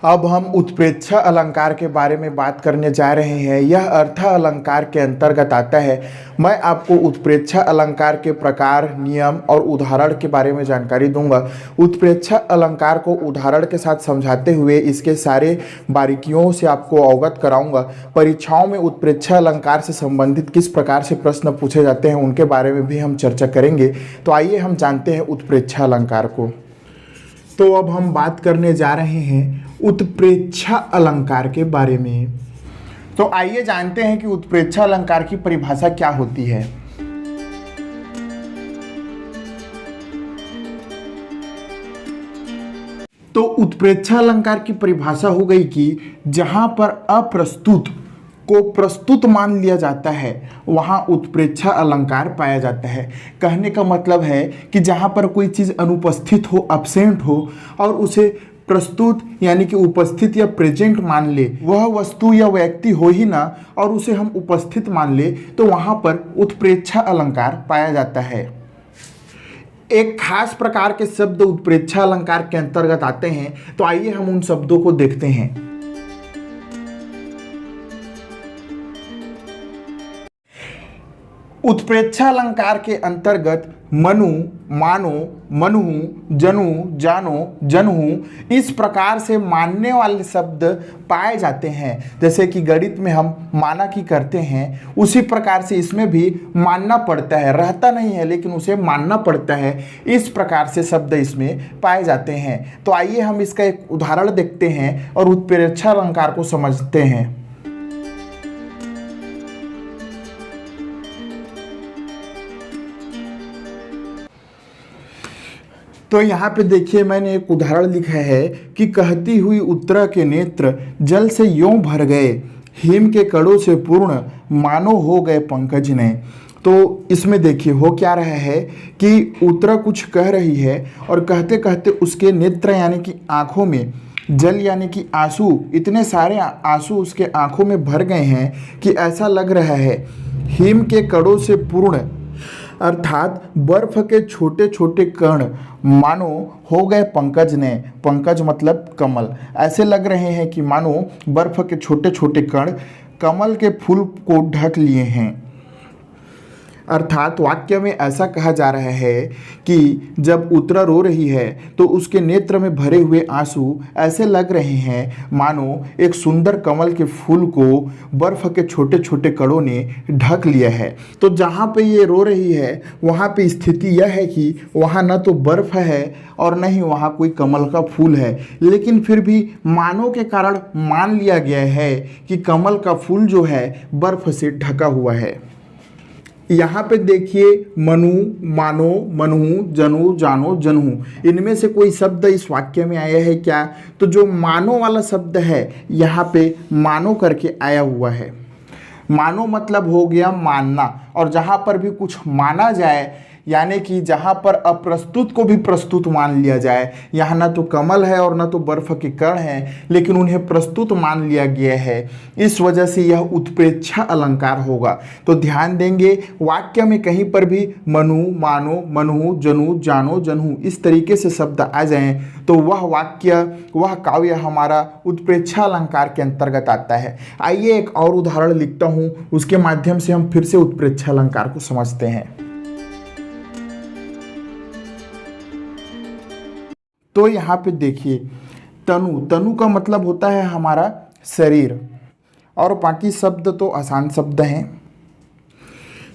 अब हम उत्प्रेक्षा अलंकार के बारे में बात करने जा रहे हैं। यह अर्थ अलंकार के अंतर्गत आता है। मैं आपको उत्प्रेक्षा अलंकार के प्रकार, नियम और उदाहरण के बारे में जानकारी दूंगा। उत्प्रेक्षा अलंकार को उदाहरण के साथ समझाते हुए इसके सारे बारीकियों से आपको अवगत कराऊंगा। परीक्षाओं में उत्प्रेक्षा अलंकार से संबंधित किस प्रकार से प्रश्न पूछे जाते हैं उनके बारे में भी हम चर्चा करेंगे। तो आइए हम जानते हैं उत्प्रेक्षा अलंकार को। तो अब हम बात करने जा रहे हैं उत्प्रेक्षा अलंकार के बारे में। तो आइए जानते हैं कि उत्प्रेक्षा अलंकार की परिभाषा क्या होती है। तो उत्प्रेक्षा अलंकार की परिभाषा हो गई कि जहां पर अप्रस्तुत को प्रस्तुत मान लिया जाता है वहां उत्प्रेक्षा अलंकार पाया जाता है। कहने का मतलब है कि जहां पर कोई चीज़ अनुपस्थित हो, एब्सेंट हो और उसे प्रस्तुत यानी कि उपस्थित या प्रेजेंट मान ले, वह वस्तु या व्यक्ति हो ही ना और उसे हम उपस्थित मान ले, तो वहां पर उत्प्रेक्षा अलंकार पाया जाता है। एक खास प्रकार के शब्द उत्प्रेक्षा अलंकार के अंतर्गत आते हैं। तो आइए हम उन शब्दों को देखते हैं। उत्प्रेक्षा अलंकार के अंतर्गत मनु, मानो, मनुहु, जनु, जानो, जनहु इस प्रकार से मानने वाले शब्द पाए जाते हैं। जैसे कि गणित में हम माना की करते हैं, उसी प्रकार से इसमें भी मानना पड़ता है, रहता नहीं है लेकिन उसे मानना पड़ता है। इस प्रकार से शब्द इसमें पाए जाते हैं। तो आइए हम इसका एक उदाहरण देखते हैं और उत्प्रेक्षा अलंकार को समझते हैं। तो यहाँ पे देखिए मैंने एक उदाहरण लिखा है कि कहती हुई उत्तरा के नेत्र जल से यों भर गए, हिम के कड़ों से पूर्ण मानो हो गए पंकज ने। तो इसमें देखिए हो क्या रहा है कि उत्तरा कुछ कह रही है और कहते कहते उसके नेत्र यानी कि आँखों में जल यानी कि आंसू, इतने सारे आंसू उसके आँखों में भर गए हैं कि ऐसा लग रहा है हिम के कड़ों से पूर्ण, अर्थात बर्फ के छोटे छोटे कण मानो हो गए पंकज ने। पंकज मतलब कमल। ऐसे लग रहे हैं कि मानो बर्फ के छोटे छोटे कण कमल के फूल को ढक लिए हैं। अर्थात वाक्य में ऐसा कहा जा रहा है कि जब उत्तरा रो रही है तो उसके नेत्र में भरे हुए आंसू ऐसे लग रहे हैं मानो एक सुंदर कमल के फूल को बर्फ के छोटे छोटे कणों ने ढक लिया है। तो जहाँ पे ये रो रही है वहाँ पे स्थिति यह है कि वहाँ न तो बर्फ है और न ही वहाँ कोई कमल का फूल है, लेकिन फिर भी मानो के कारण मान लिया गया है कि कमल का फूल जो है बर्फ से ढका हुआ है। यहाँ पे देखिए मनु, मानो, मनुहु, जनु, जानो, जनहु, इनमें से कोई शब्द इस वाक्य में आया है क्या? तो जो मानो वाला शब्द है यहाँ पे मानो करके आया हुआ है। मानो मतलब हो गया मानना, और जहाँ पर भी कुछ माना जाए यानी कि जहाँ पर अप्रस्तुत को भी प्रस्तुत मान लिया जाए, यहाँ ना तो कमल है और ना तो बर्फ के कण हैं लेकिन उन्हें प्रस्तुत मान लिया गया है, इस वजह से यह उत्प्रेक्षा अलंकार होगा। तो ध्यान देंगे वाक्य में कहीं पर भी मनु, मानो, मनुहु, जनु, जानो, जनहु इस तरीके से शब्द आ जाएं तो वह वाक्य, वह काव्य हमारा उत्प्रेक्षा अलंकार के अंतर्गत आता है। आइए एक और उदाहरण लिखता हूँ, उसके माध्यम से हम फिर से उत्प्रेक्षा अलंकार को समझते हैं। तो यहाँ पे देखिए तनु, तनु का मतलब होता है हमारा शरीर, और बाकी शब्द तो आसान शब्द हैं।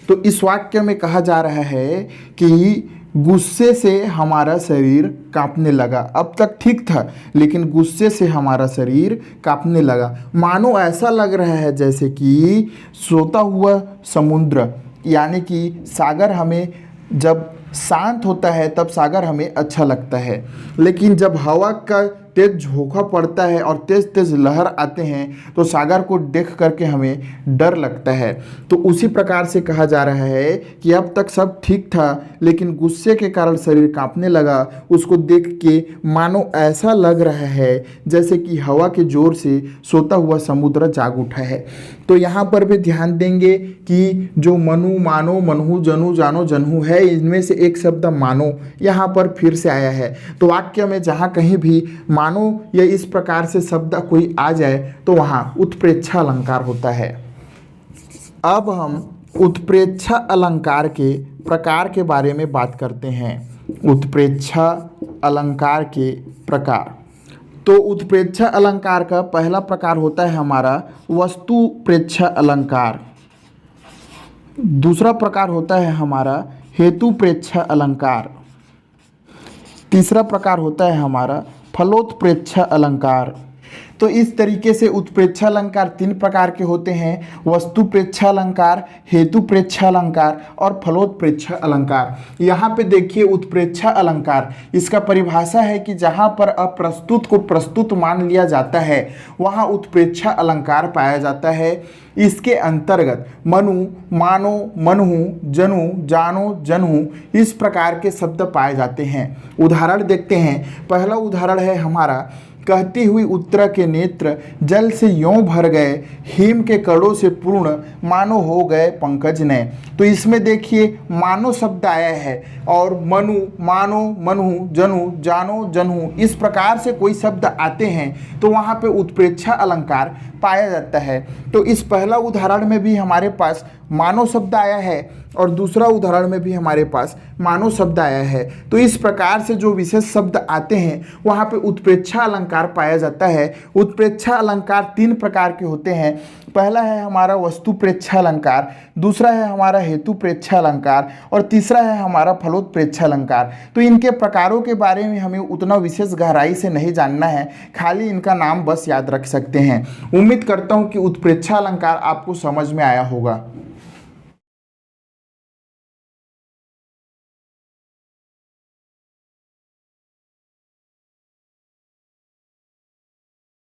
तो इस वाक्य में कहा जा रहा है कि गुस्से से हमारा शरीर कांपने लगा। अब तक ठीक था लेकिन गुस्से से हमारा शरीर कांपने लगा। मानो ऐसा लग रहा है जैसे कि सोता हुआ समुद्र, यानी कि सागर हमें जब शांत होता है तब सागर हमें अच्छा लगता है, लेकिन जब हवा का तेज झोंका पड़ता है और तेज तेज लहर आते हैं तो सागर को देख करके हमें डर लगता है। तो उसी प्रकार से कहा जा रहा है कि अब तक सब ठीक था लेकिन गुस्से के कारण शरीर कांपने लगा। उसको देख के मानो ऐसा लग रहा है जैसे कि हवा के जोर से सोता हुआ समुद्र जाग उठा है। तो यहाँ पर भी ध्यान देंगे कि जो मनु, मानो, मनहु, जनु, जानो, जनहु है, इनमें से एक शब्द मानो यहाँ पर फिर से आया है। तो वाक्य में जहाँ कहीं भी मानो या इस प्रकार से शब्द कोई आ जाए तो वहाँ उत्प्रेक्षा अलंकार होता है। अब हम उत्प्रेक्षा अलंकार के प्रकार के बारे में बात करते हैं। उत्प्रेक्षा अलंकार के प्रकार, तो उत्प्रेक्षा अलंकार का पहला प्रकार होता है हमारा वस्तु प्रेक्षा अलंकार। दूसरा प्रकार होता है हमारा हेतु प्रेक्षा अलंकार। तीसरा प्रकार होता है हमारा फलोत्प्रेक्षा अलंकार। तो इस तरीके से उत्प्रेक्षा अलंकार तीन प्रकार के होते हैं, वस्तु प्रेक्षा अलंकार, हेतु प्रेक्षा अलंकार और फलोत्प्रेक्षा अलंकार। यहाँ पे देखिए उत्प्रेक्षा अलंकार, इसका परिभाषा है कि जहाँ पर अप्रस्तुत को प्रस्तुत मान लिया जाता है वहाँ उत्प्रेक्षा अलंकार पाया जाता है। इसके अंतर्गत मनु, मानो, मनहु, जनु, जानो, जनहु इस प्रकार के शब्द पाए जाते हैं। उदाहरण देखते हैं। पहला उदाहरण है हमारा, कहती हुई उत्तरा के नेत्र जल से यों भर गए, हिम के कड़ों से पूर्ण मानो हो गए पंकज ने। तो इसमें देखिए मानो शब्द आया है और मनु, मानो, मनहु, जनु, जानो, जनहु इस प्रकार से कोई शब्द आते हैं तो वहाँ पे उत्प्रेक्षा अलंकार पाया जाता है। तो इस पहला उदाहरण में भी हमारे पास मानो शब्द आया है और दूसरा उदाहरण में भी हमारे पास मानो शब्द आया है। तो इस प्रकार से जो विशेष शब्द आते हैं वहाँ पे उत्प्रेक्षा अलंकार पाया जाता है। उत्प्रेक्षा अलंकार तीन प्रकार के होते हैं। पहला है हमारा वस्तु प्रेक्षा अलंकार, दूसरा है हमारा हेतु प्रेक्षा अलंकार और तीसरा है हमारा फलोत्प्रेक्षा अलंकार। तो इनके प्रकारों के बारे में हमें उतना विशेष गहराई से नहीं जानना है, खाली इनका नाम बस याद रख सकते हैं। उम्मीद करता हूँ कि उत्प्रेक्षा अलंकार आपको समझ में आया होगा।